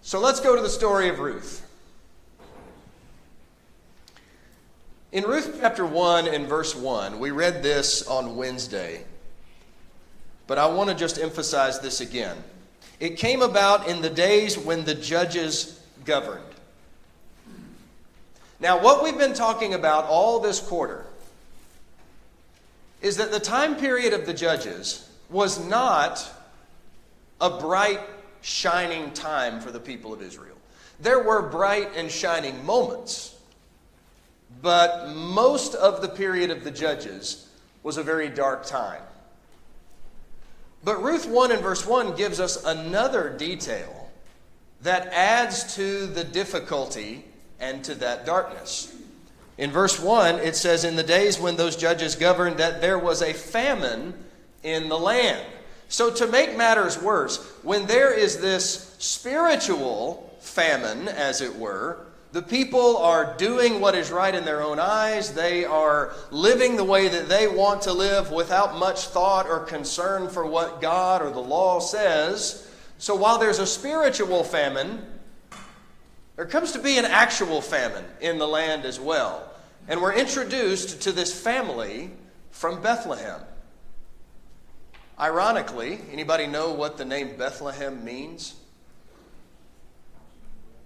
So let's go to the story of Ruth. In Ruth chapter 1 and verse 1, we read this on Wednesday, but I want to just emphasize this again. It came about in the days when the judges governed. Now, what we've been talking about all this quarter is that the time period of the judges was not a bright, shining time for the people of Israel. There were bright and shining moments, but most of the period of the judges was a very dark time. But Ruth 1 and verse 1 gives us another detail that adds to the difficulty and to that darkness. In verse 1, it says, in the days when those judges governed, that there was a famine in the land. So to make matters worse, when there is this spiritual famine, as it were, the people are doing what is right in their own eyes. They are living the way that they want to live without much thought or concern for what God or the law says. So while there's a spiritual famine, there comes to be an actual famine in the land as well. And we're introduced to this family from Bethlehem. Ironically, anybody know what the name Bethlehem means?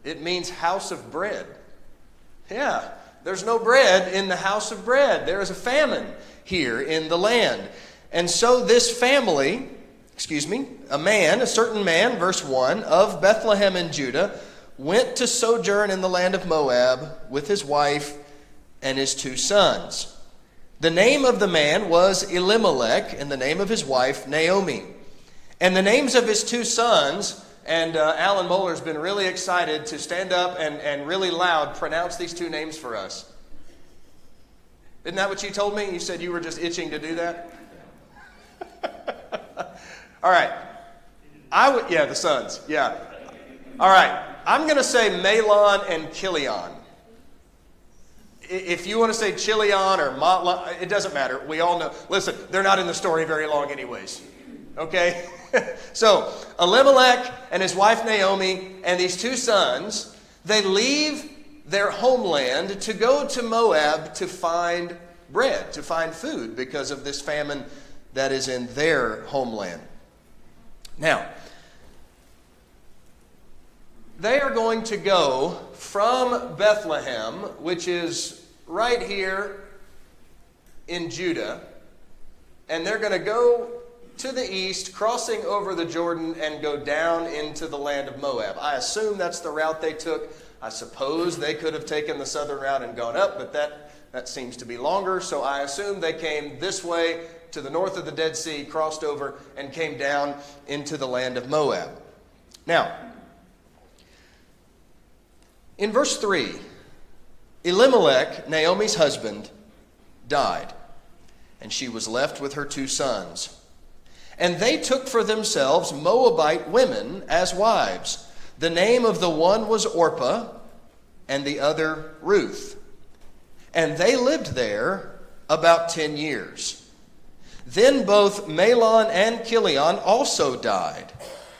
It means house of bread. Yeah, there's no bread in the house of bread. There is a famine here in the land. And so this family, a certain man, verse 1, of Bethlehem in Judah, went to sojourn in the land of Moab with his wife and his 2 sons. The name of the man was Elimelech, and the name of his wife Naomi. And the names of his 2 sons, and Alan Moeller's been really excited to stand up and really loud pronounce these 2 names for us. Isn't that what you told me? You said you were just itching to do that? All right. The sons. Yeah. All right. I'm going to say Mahlon and Chilion. If you want to say Chilion or Mahlon, it doesn't matter. We all know. Listen, they're not in the story very long anyways. Okay? So, Elimelech and his wife Naomi and these 2 sons, they leave their homeland to go to Moab to find bread, to find food because of this famine that is in their homeland. Now, they are going to go from Bethlehem, which is right here in Judah, and they're going to go to the east, crossing over the Jordan, and go down into the land of Moab. I assume that's the route they took. I suppose they could have taken the southern route and gone up, but that seems to be longer, so I assume they came this way to the north of the Dead Sea, crossed over, and came down into the land of Moab. Now, in verse 3, Elimelech, Naomi's husband, died, and she was left with her 2 sons. And they took for themselves Moabite women as wives. The name of the one was Orpah, and the other Ruth. And they lived there about 10 years. Then both Mahlon and Chilion also died,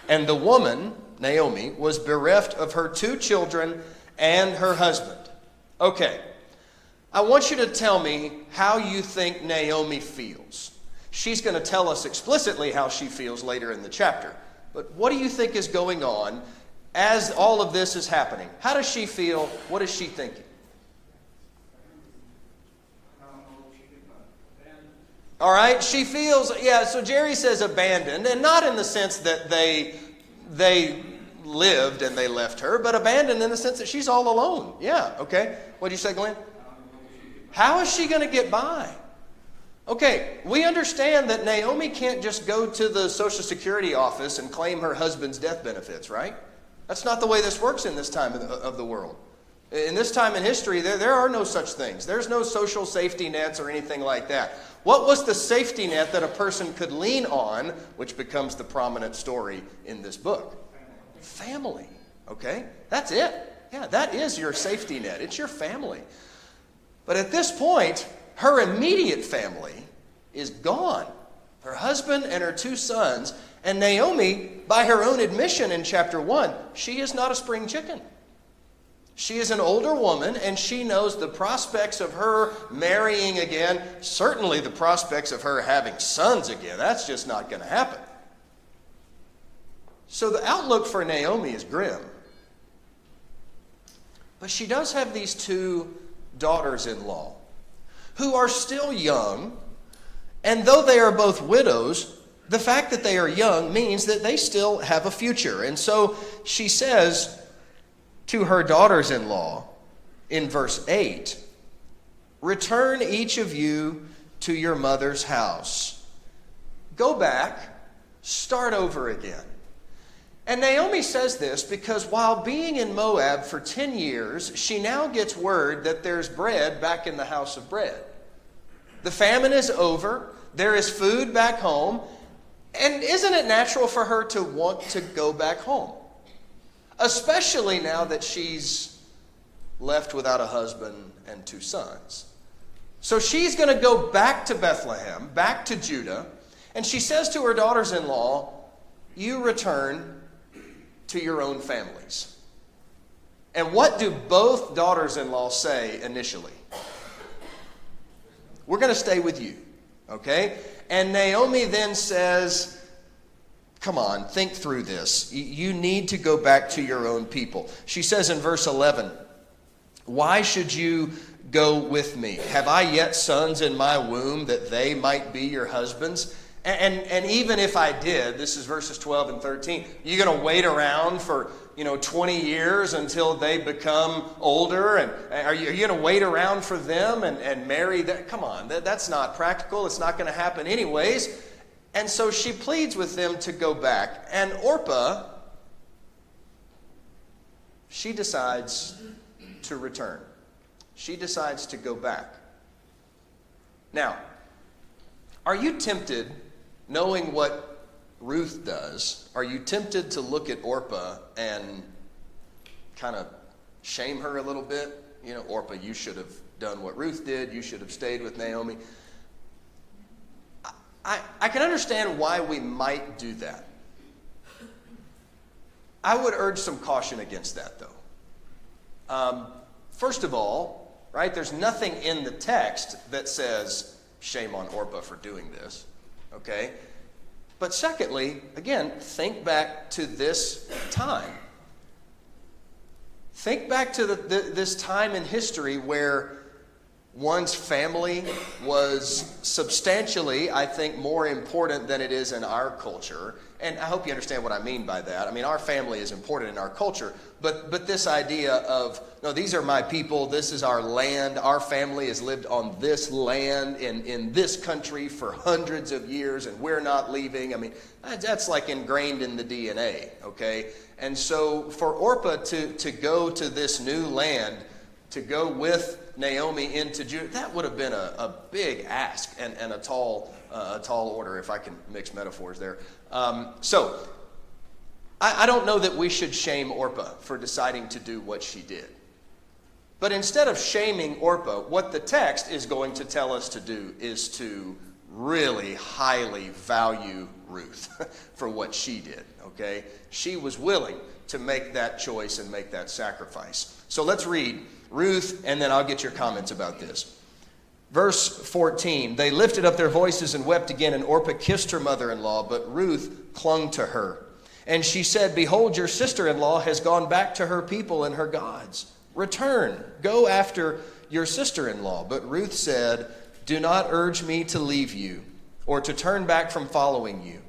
and the woman, Naomi, was bereft of her 2 children and her husband. Okay, I want you to tell me how you think Naomi feels. She's going to tell us explicitly how she feels later in the chapter. But what do you think is going on as all of this is happening? How does she feel? What is she thinking? All right, she feels, so Jerry says abandoned, and not in the sense that they lived and they left her, but abandoned in the sense that she's all alone. Yeah, okay. What did you say, Glenn? How is she going to get by? Okay, we understand that Naomi can't just go to the Social Security office and claim her husband's death benefits, right? That's not the way this works in this time of the world. In this time in history, there are no such things. There's no social safety nets or anything like that. What was the safety net that a person could lean on, which becomes the prominent story in this book? Family, okay? That's it. Yeah, that is your safety net. It's your family. But at this point, her immediate family is gone. Her husband and her 2 sons And Naomi, by her own admission in chapter 1, she is not a spring chicken. She is an older woman, and she knows the prospects of her marrying again, certainly the prospects of her having sons again. That's just not going to happen. So the outlook for Naomi is grim. But she does have these two daughters-in-law who are still young, and though they are both widows, the fact that they are young means that they still have a future. And so she says to her daughters-in-law in verse 8, "Return each of you to your mother's house." Go back, start over again. And Naomi says this because while being in Moab for 10 years, she now gets word that there's bread back in the house of bread. The famine is over, there is food back home, and isn't it natural for her to want to go back home? Especially now that she's left without a husband and two sons. So she's going to go back to Bethlehem, back to Judah, and she says to her daughters-in-law, "You return to your own families." And what do both daughters-in-law say initially? "We're going to stay with you." Okay? And Naomi then says, "Come on, think through this. You need to go back to your own people." She says in verse 11, "Why should you go with me? Have I yet sons in my womb that they might be your husbands? And even if I did," this is verses 12 and 13, "you're going to wait around for 20 years until they become older? And are you going to wait around for them and marry them? Come on, that's not practical. It's not going to happen anyways." And so she pleads with them to go back. And Orpah, she decides to return. She decides to go back. Now, are you tempted, knowing what Ruth does, are you tempted to look at Orpah and kind of shame her a little bit? Orpah, you should have done what Ruth did. You should have stayed with Naomi. I can understand why we might do that. I would urge some caution against that, though. First of all, right, there's nothing in the text that says, shame on Orpah for doing this, okay? But secondly, again, think back to this time. Think back to this time in history where one's family was substantially, I think, more important than it is in our culture. And I hope you understand what I mean by that. I mean, our family is important in our culture, but this idea of, no, these are my people, this is our land, our family has lived on this land in this country for hundreds of years, and we're not leaving. I mean, that's like ingrained in the DNA, okay? And so for Orpah to go to this new land, to go with Naomi into Judah, that would have been a big ask and a tall order, if I can mix metaphors there. So I don't know that we should shame Orpah for deciding to do what she did. But instead of shaming Orpah, what the text is going to tell us to do is to really highly value Ruth for what she did, okay? She was willing to make that choice and make that sacrifice. So let's read Ruth, and then I'll get your comments about this. Verse 14, they lifted up their voices and wept again, and Orpah kissed her mother-in-law, but Ruth clung to her. And she said, "Behold, your sister-in-law has gone back to her people and her gods. Return, go after your sister-in-law." But Ruth said, "Do not urge me to leave you or to turn back from following you.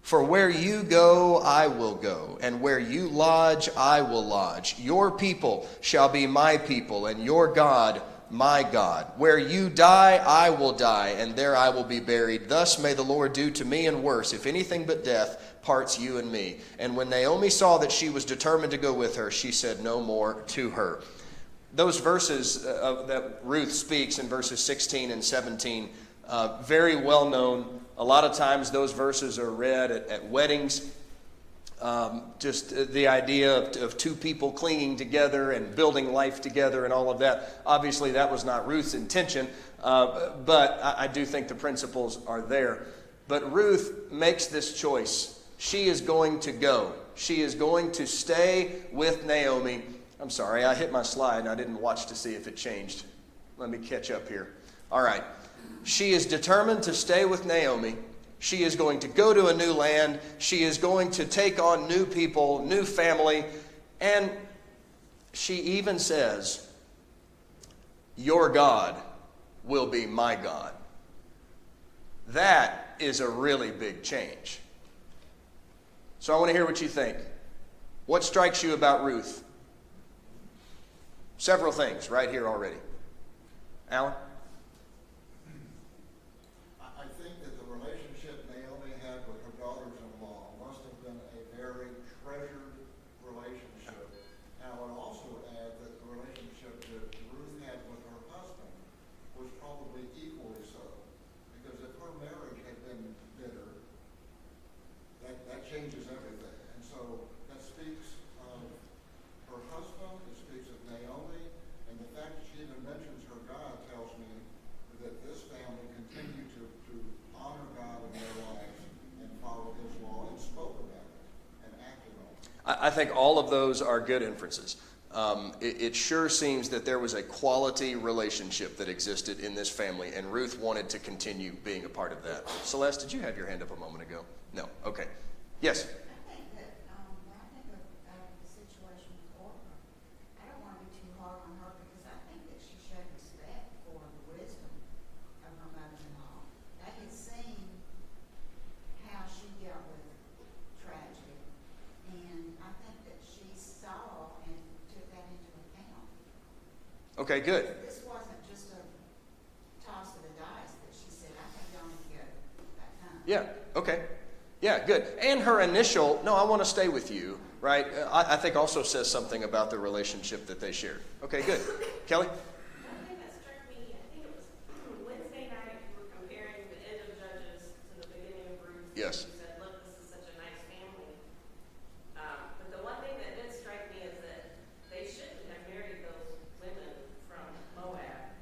For where you go, I will go, and where you lodge, I will lodge. Your people shall be my people, and your God, my God. Where you die, I will die, and there I will be buried. Thus may the Lord do to me and worse, if anything but death parts you and me." And when Naomi saw that she was determined to go with her, she said no more to her. Those verses that Ruth speaks in verses 16 and 17, very well known. A lot of times those verses are read at weddings. Just the idea of two people clinging together and building life together and all of that. Obviously, that was not Ruth's intention, but I do think the principles are there. But Ruth makes this choice. She is going to go. She is going to stay with Naomi. I'm sorry, I hit my slide and I didn't watch to see if it changed. Let me catch up here. All right. She is determined to stay with Naomi. She is going to go to a new land. She is going to take on new people, new family. And she even says, your God will be my God. That is a really big change. So I want to hear what you think. What strikes you about Ruth? Several things right here already. Alan? I think that the relationship Naomi had with her daughters-in-law must have been a very treasured relationship. And I would also add that the relationship that Ruth had with her husband was probably equally so. Because if her marriage had been bitter, that changes everything. And so that speaks of her husband, it speaks of Naomi, and the fact that she even mentions her God tells me that this family continued to honor God in their lives and follow His law and spoke about it and acted on it. I think all of those are good inferences. It sure seems that there was a quality relationship that existed in this family, and Ruth wanted to continue being a part of that. Celeste, did you have your hand up a moment ago? No. Okay. Yes? I think that when I think of the situation with Orpah, I don't want to be too hard on her because I think that she showed respect for the wisdom of her mother-in-law. They had seen how she dealt with tragedy, and I think that she saw and took that into account. Okay, good. This wasn't just a toss of the dice that she said, I think y'all need to go that time. Yeah, okay. Yeah, good. And her initial, no, I want to stay with you, right? I think also says something about the relationship that they shared. Okay, good. Kelly? One thing that struck me, I think it was Wednesday night, we were comparing the end of Judges to the beginning of Ruth. Yes. You said, look, this is such a nice family. But the one thing that did strike me is that they shouldn't have married those women from Moab.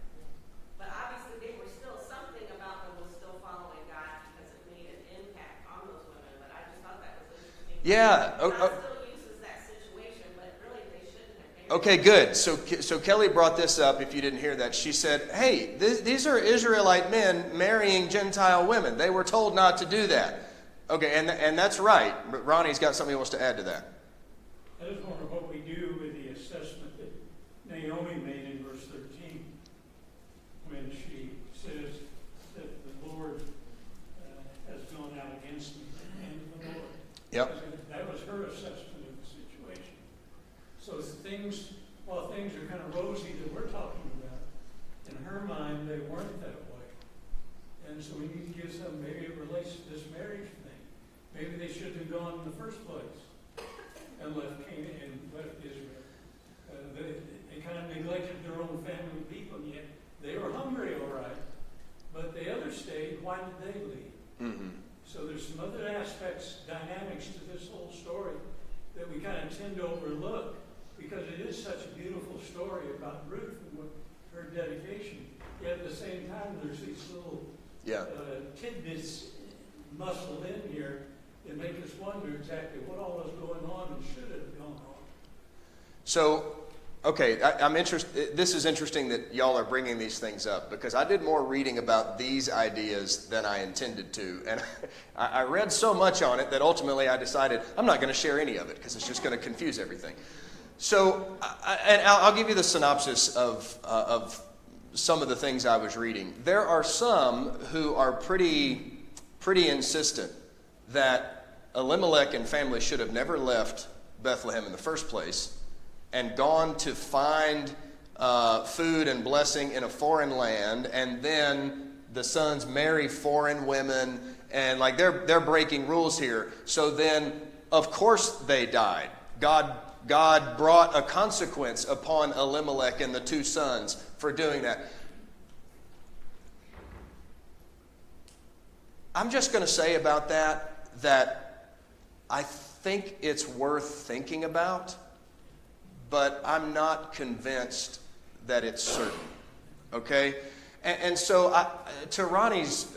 But obviously they were still, something about them was still following God because it made an impact on those women. But I just thought that was interesting. Yeah. God still uses that situation, but really they shouldn't have married. Okay, good. So Kelly brought this up, if you didn't hear that. She said, hey, these are Israelite men marrying Gentile women. They were told not to do that. Okay, and that's right. Ronnie's got something he wants to add to that. I just wonder what we do with the assessment that Naomi made in verse 13 when she says that the Lord has gone out against me, the hand of the Lord. Yep. That was her assessment of the situation. So while things are kind of rosy that we're talking about, in her mind they weren't that way. And so we need to give some, maybe it relates to this marriage thing. Maybe they shouldn't have gone in the first place and left Canaan and left Israel. They kind of neglected their own family people, and yet they were hungry, all right. But the others stayed. Why did they leave? Mm-hmm. So there's some other aspects, dynamics to this whole story that we kind of tend to overlook because it is such a beautiful story about Ruth and her dedication. Yet at the same time, there's these little tidbits muscled in here that make us wonder exactly what all was going on and should have gone on. So, okay, I'm interested. This is interesting that y'all are bringing these things up because I did more reading about these ideas than I intended to, and I read so much on it that ultimately I decided I'm not going to share any of it because it's just going to confuse everything. So, and I'll give you the synopsis of some of the things I was reading. There are some who are pretty insistent that Elimelech and family should have never left Bethlehem in the first place and gone to find food and blessing in a foreign land, and then the sons marry foreign women, and like they're breaking rules here. So then, of course, they died. God brought a consequence upon Elimelech and the two sons for doing that. I'm just going to say about that I think it's worth thinking about, but I'm not convinced that it's certain. Okay? And so to Ronnie's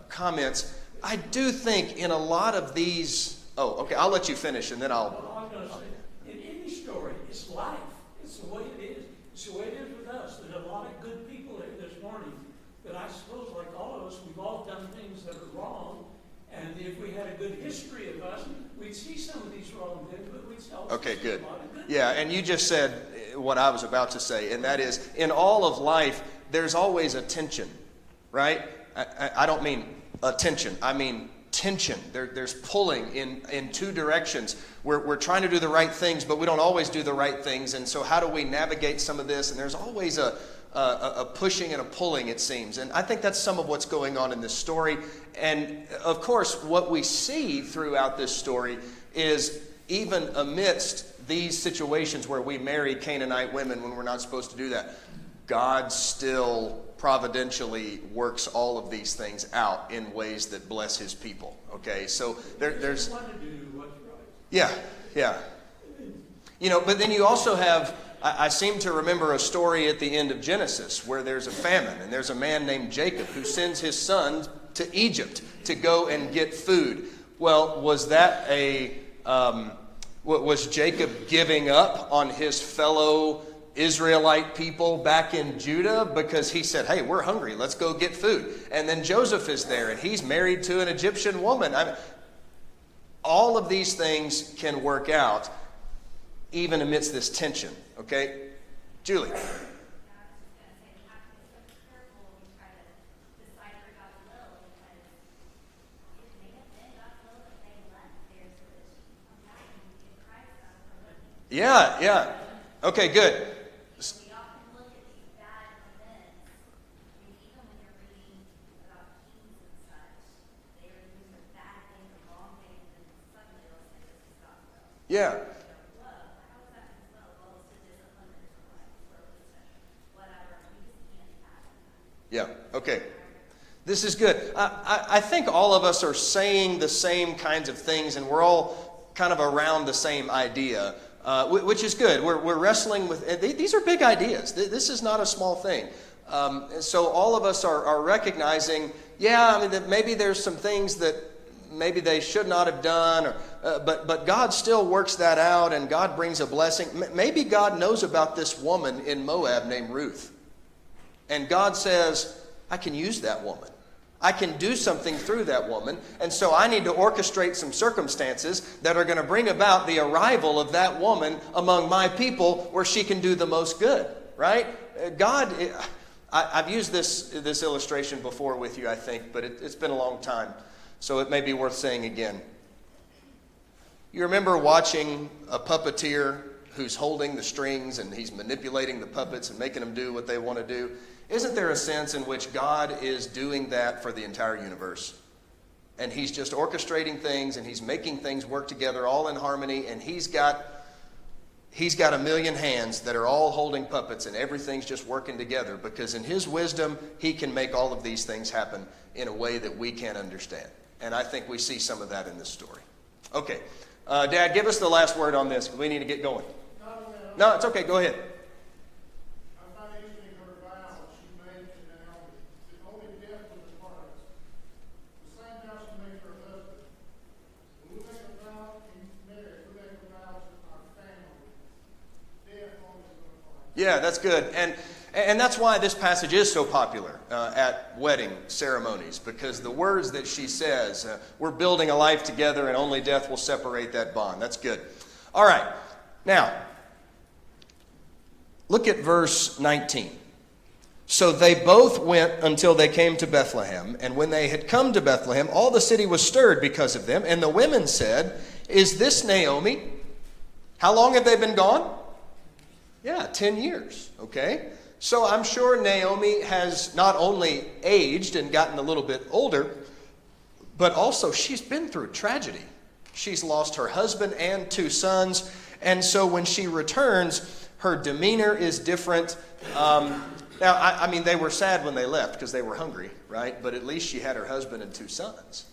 comments, I do think in a lot of these, okay, I'll let you finish and then I'll. Well, I was going to say, in any story, it's life. It's the way it is. It's the way it is with us. There's a lot of good people here this morning, but I suppose, like all of us, we've all done things that are wrong. And if we had a good history of us, we'd see some of these wrong things, but we'd also Okay, see good. a lot of good Yeah, and you just said what I was about to say, and that is, in all of life, there's always a tension, right? I don't mean attention, I mean tension. There's pulling in two directions. We're trying to do the right things, but we don't always do the right things, and so how do we navigate some of this? And there's always a pushing and a pulling, it seems. And I think that's some of what's going on in this story. And of course, what we see throughout this story is even amidst these situations where we marry Canaanite women when we're not supposed to do that, God still providentially works all of these things out in ways that bless his people. Okay, so there's... want to do what's right. Yeah. But then you also have... I seem to remember a story at the end of Genesis where there's a famine and there's a man named Jacob who sends his son to Egypt to go and get food. Well, was that was Jacob giving up on his fellow Israelite people back in Judah because he said, hey, we're hungry, let's go get food? And then Joseph is there and he's married to an Egyptian woman. All of these things can work out even amidst this tension. Okay? Julie. Yeah. Okay, good. We often look at these bad events, and even when you're reading about kings and such, they are doing the bad things, the wrong things, and suddenly they'll say this is gospel. Yeah. Whoa, how is that as well? Well, it's to discipline their life, or whatever. We just can't fathom that. Yeah, okay. This is good. I think all of us are saying the same kinds of things, and we're all kind of around the same idea. Which is good. We're wrestling with, these are big ideas. This is not a small thing. So all of us are recognizing, that maybe there's some things that maybe they should not have done, but God still works that out and God brings a blessing. Maybe God knows about this woman in Moab named Ruth. And God says, I can use that woman. I can do something through that woman, and so I need to orchestrate some circumstances that are going to bring about the arrival of that woman among my people where she can do the most good, right? God, I've used this illustration before with you, I think, but it's been a long time, so it may be worth saying again. You remember watching a puppeteer who's holding the strings and he's manipulating the puppets and making them do what they want to do? Isn't there a sense in which God is doing that for the entire universe? And he's just orchestrating things and he's making things work together all in harmony, and he's got a million hands that are all holding puppets and everything's just working together because in his wisdom, he can make all of these things happen in a way that we can't understand. And I think we see some of that in this story. Okay. Dad, give us the last word on this because we need to get going. No, it's okay. Go ahead. Yeah, that's good. And that's why this passage is so popular at wedding ceremonies, because the words that she says, we're building a life together and only death will separate that bond. That's good. All right. Now, look at verse 19. So they both went until they came to Bethlehem, and when they had come to Bethlehem, all the city was stirred because of them, and the women said, is this Naomi? How long have they been gone? Yeah, 10 years, okay? So I'm sure Naomi has not only aged and gotten a little bit older, but also she's been through tragedy. She's lost her husband and 2 sons, and so when she returns, her demeanor is different. Now, I mean, they were sad when they left because they were hungry, right? But at least she had her husband and 2 sons.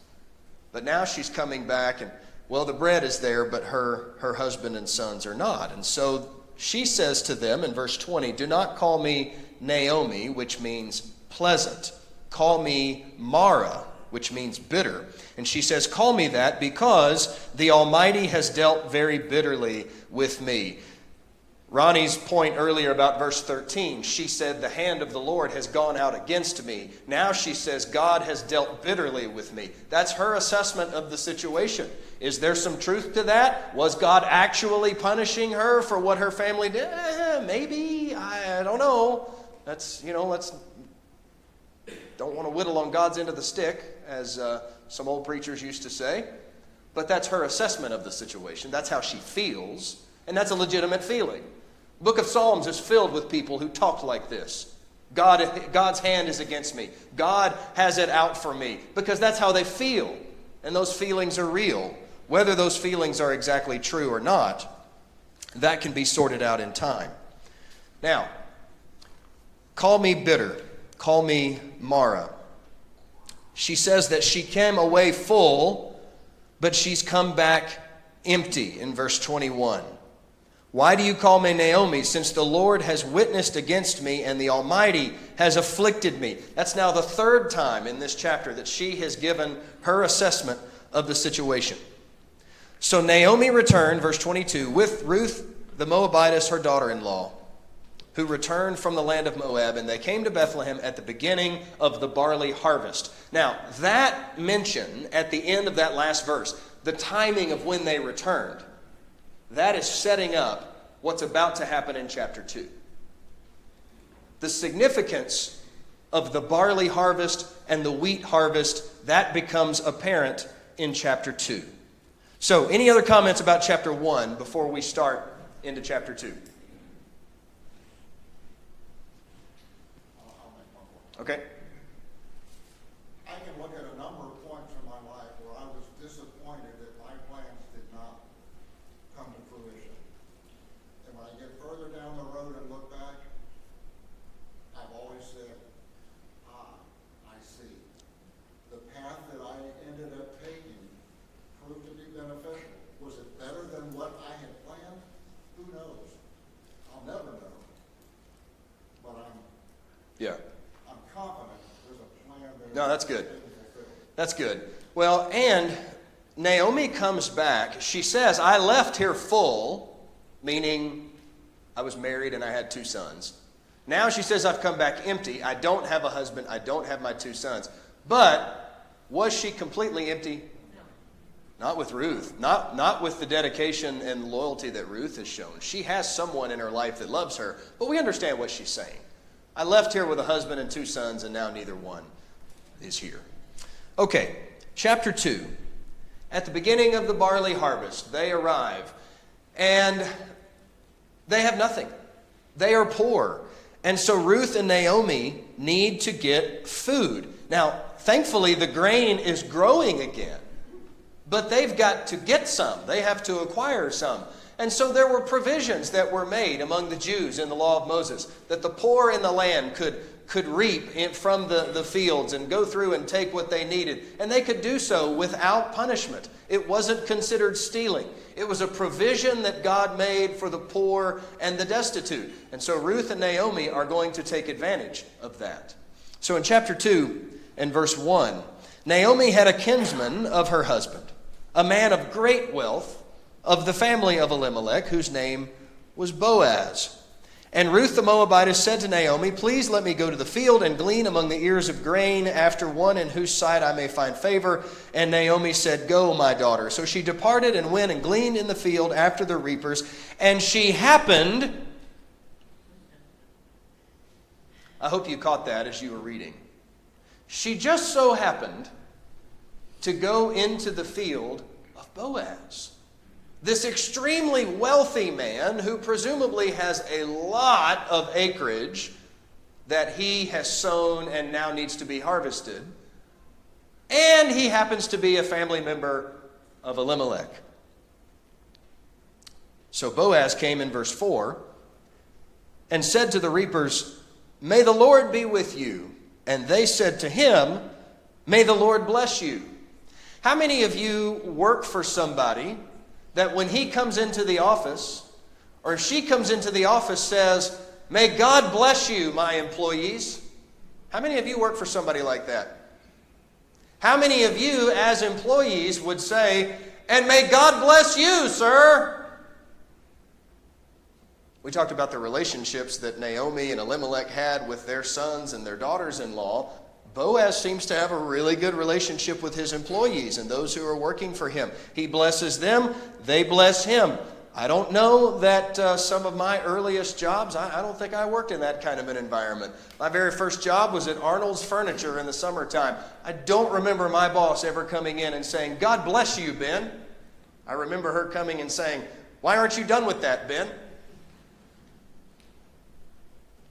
But now she's coming back, and, well, the bread is there, but her husband and sons are not. And so she says to them in verse 20, do not call me Naomi, which means pleasant. Call me Mara, which means bitter. And she says, call me that because the Almighty has dealt very bitterly with me. Ronnie's point earlier about verse 13, she said, the hand of the Lord has gone out against me. Now she says, God has dealt bitterly with me. That's her assessment of the situation. Is there some truth to that? Was God actually punishing her for what her family did? Maybe. I don't know. Let's don't want to whittle on God's end of the stick, as some old preachers used to say. But that's her assessment of the situation. That's how she feels. And that's a legitimate feeling. The book of Psalms is filled with people who talk like this. God's hand is against me. God has it out for me. Because that's how they feel. And those feelings are real. Whether those feelings are exactly true or not, that can be sorted out in time. Now, call me bitter. Call me Mara. She says that she came away full, but she's come back empty in verse 21. Why do you call me Naomi, since the Lord has witnessed against me and the Almighty has afflicted me? That's now the third time in this chapter that she has given her assessment of the situation. So Naomi returned, verse 22, with Ruth the Moabitess, her daughter-in-law, who returned from the land of Moab, and they came to Bethlehem at the beginning of the barley harvest. Now, that mention at the end of that last verse, the timing of when they returned, that is setting up what's about to happen in chapter 2. The significance of the barley harvest and the wheat harvest, that becomes apparent in chapter 2. So, any other comments about chapter 1 before we start into chapter 2? I'll make one more. Okay. I can look at a number of points in my life where I was disappointed that my plans did not come to fruition. And when I get further down the road and look back, I've always said, I see. The path that I ended up taking proved to be beneficial. Was it better than what I had planned? Who knows? I'll never know. But I'm confident there's a plan there. No, that's good. that can fulfill. That's good. Well, and Naomi comes back. She says, I left here full, meaning I was married and I had 2 sons. Now she says, I've come back empty. I don't have a husband. I don't have my 2 sons. But was she completely empty? No. Not with Ruth. Not with the dedication and loyalty that Ruth has shown. She has someone in her life that loves her. But we understand what she's saying. I left here with a husband and 2 sons, and now neither one is here. Okay, chapter 2. At the beginning of the barley harvest, they arrive, and they have nothing. They are poor. And so Ruth and Naomi need to get food. Now, thankfully, the grain is growing again, but they've got to get some. They have to acquire some. And so there were provisions that were made among the Jews in the law of Moses, that the poor in the land could reap from the fields and go through and take what they needed. And they could do so without punishment. It wasn't considered stealing. It was a provision that God made for the poor and the destitute. And so Ruth and Naomi are going to take advantage of that. So in chapter 2 and verse 1, Naomi had a kinsman of her husband, a man of great wealth, of the family of Elimelech, whose name was Boaz. And Ruth the Moabitess said to Naomi, please let me go to the field and glean among the ears of grain after one in whose sight I may find favor. And Naomi said, go, my daughter. So she departed and went and gleaned in the field after the reapers. And she happened, I hope you caught that as you were reading. She just so happened to go into the field of Boaz. This extremely wealthy man who presumably has a lot of acreage that he has sown and now needs to be harvested. And he happens to be a family member of Elimelech. So Boaz came in verse 4 and said to the reapers, may the Lord be with you. And they said to him, may the Lord bless you. How many of you work for somebody that when he comes into the office, or she comes into the office, says, may God bless you, my employees? How many of you work for somebody like that? How many of you as employees would say, "And may God bless you, sir"? We talked about the relationships that Naomi and Elimelech had with their sons and their daughters-in-law. Boaz seems to have a really good relationship with his employees and those who are working for him. He blesses them, they bless him. I don't know that some of my earliest jobs, I don't think I worked in that kind of an environment. My very first job was at Arnold's Furniture in the summertime. I don't remember my boss ever coming in and saying, "God bless you, Ben." I remember her coming and saying, "Why aren't you done with that, Ben?"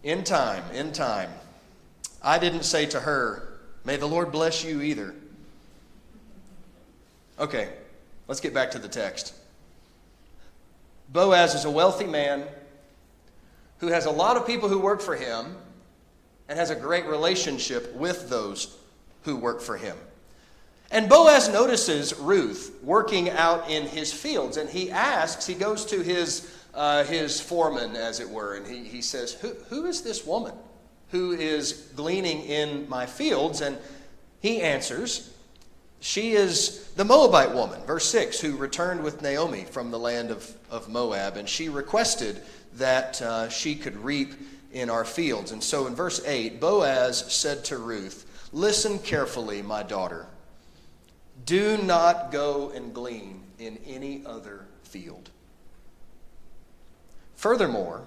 In time. I didn't say to her, "May the Lord bless you," either. Okay, let's get back to the text. Boaz is a wealthy man who has a lot of people who work for him and has a great relationship with those who work for him. And Boaz notices Ruth working out in his fields, and he goes to his foreman, as it were, and he says, who is this woman who is gleaning in my fields? And he answers, she is the Moabite woman, verse 6, who returned with Naomi from the land of Moab, and she requested that she could reap in our fields. And so in verse 8, Boaz said to Ruth, "Listen carefully, my daughter. Do not go and glean in any other field. Furthermore,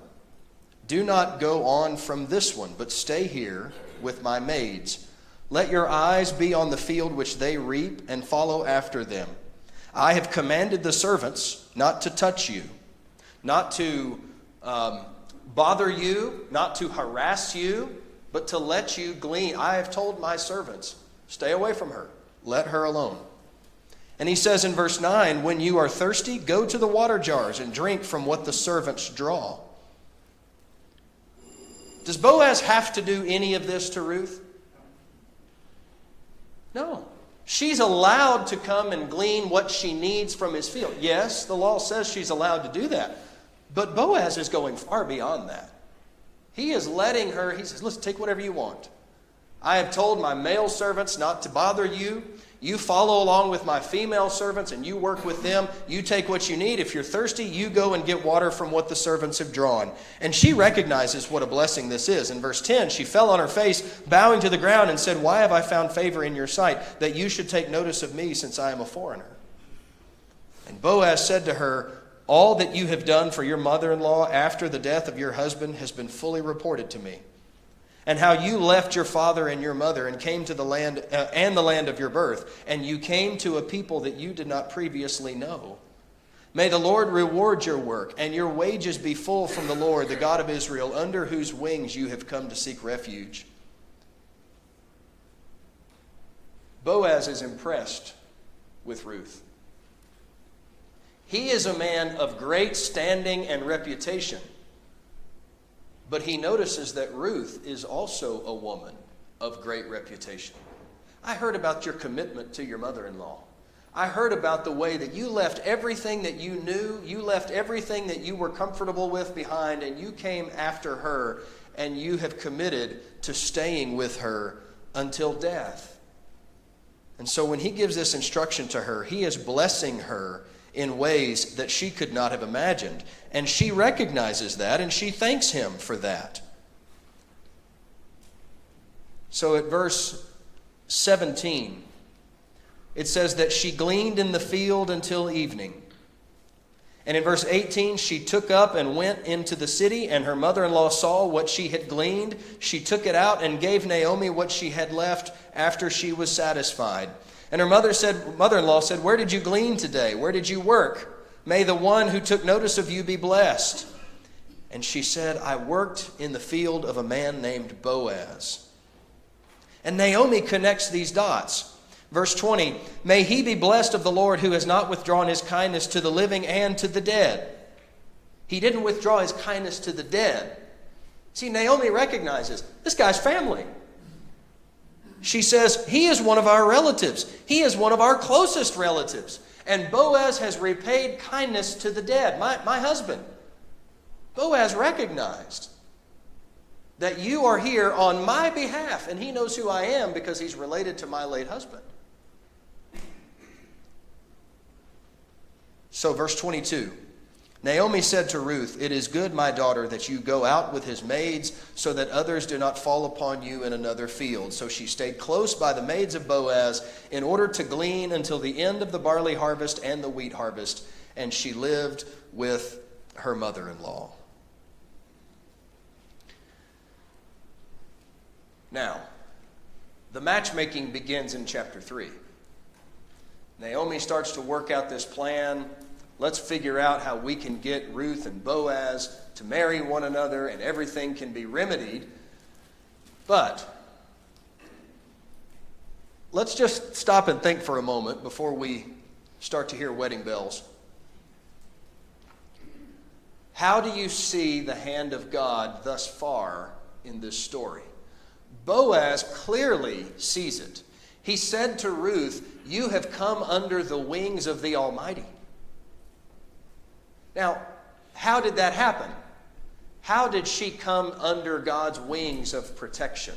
do not go on from this one, but stay here with my maids. Let your eyes be on the field which they reap, and follow after them. I have commanded the servants not to touch you, not to bother you, not to harass you, but to let you glean. I have told my servants, stay away from her. Let her alone." And he says in verse 9, "When you are thirsty, go to the water jars and drink from what the servants draw." Does Boaz have to do any of this to Ruth? No. She's allowed to come and glean what she needs from his field. Yes, the law says she's allowed to do that. But Boaz is going far beyond that. He is letting her, he says, "Listen, take whatever you want. I have told my male servants not to bother you. You follow along with my female servants and you work with them. You take what you need. If you're thirsty, you go and get water from what the servants have drawn." And she recognizes what a blessing this is. In verse 10, she fell on her face, bowing to the ground, and said, "Why have I found favor in your sight, that you should take notice of me, since I am a foreigner?" And Boaz said to her, "All that you have done for your mother-in-law after the death of your husband has been fully reported to me. And how you left your father and your mother and came to the land and the land of your birth, and you came to a people that you did not previously know. May the Lord reward your work, and your wages be full from the Lord, the God of Israel, under whose wings you have come to seek refuge." Boaz is impressed with Ruth. He is a man of great standing and reputation. But he notices that Ruth is also a woman of great reputation. "I heard about your commitment to your mother-in-law. I heard about the way that you left everything that you knew, you left everything that you were comfortable with behind, and you came after her, and you have committed to staying with her until death." And so when he gives this instruction to her, he is blessing her in ways that she could not have imagined. And she recognizes that, and she thanks him for that. So at verse 17, it says that she gleaned in the field until evening. And in verse 18, she took up and went into the city, and her mother-in-law saw what she had gleaned. She took it out and gave Naomi what she had left after she was satisfied. And her mother-in-law said, "Where did you glean today? Where did you work? May the one who took notice of you be blessed." And she said, "I worked in the field of a man named Boaz." And Naomi connects these dots. Verse 20, "May he be blessed of the Lord, who has not withdrawn his kindness to the living and to the dead." He didn't withdraw his kindness to the dead. See, Naomi recognizes this guy's family. She says, he is one of our relatives. He is one of our closest relatives. And Boaz has repaid kindness to the dead, my husband. Boaz recognized that you are here on my behalf, and he knows who I am because he's related to my late husband. So verse 22, Naomi said to Ruth, "It is good, my daughter, that you go out with his maids, so that others do not fall upon you in another field." So she stayed close by the maids of Boaz in order to glean until the end of the barley harvest and the wheat harvest, and she lived with her mother-in-law. Now, the matchmaking begins in chapter 3. Naomi starts to work out this plan. Let's figure out how we can get Ruth and Boaz to marry one another and everything can be remedied. But let's just stop and think for a moment before we start to hear wedding bells. How do you see the hand of God thus far in this story? Boaz clearly sees it. He said to Ruth, "You have come under the wings of the Almighty." Now, how did that happen? How did she come under God's wings of protection?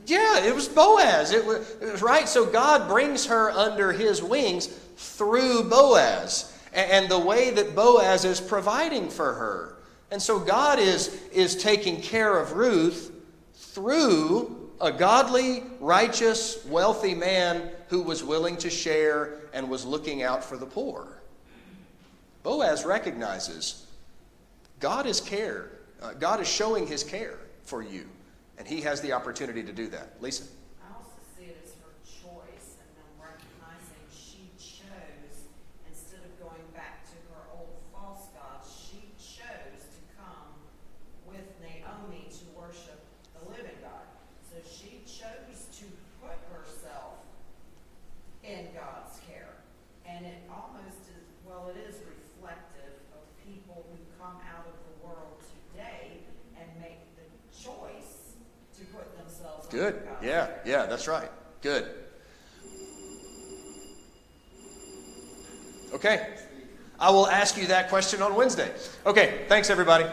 Yeah, it was Boaz. It was right. So God brings her under his wings through Boaz and the way that Boaz is providing for her. And so God is taking care of Ruth through a godly, righteous, wealthy man who was willing to share and was looking out for the poor. Boaz recognizes God is care. God is showing his care for you. And he has the opportunity to do that. Lisa? I also see it as her choice, and then recognizing she chose, instead of going back to her old false gods, she chose to come with Naomi to worship the living God. So she chose to put herself in God's care. And it almost is, well, it is reflective of people who come out of the world today and make the choice to put themselves Good. under God's Yeah, care. yeah, that's right. Good. Okay. I will ask you that question on Wednesday. Okay, thanks everybody.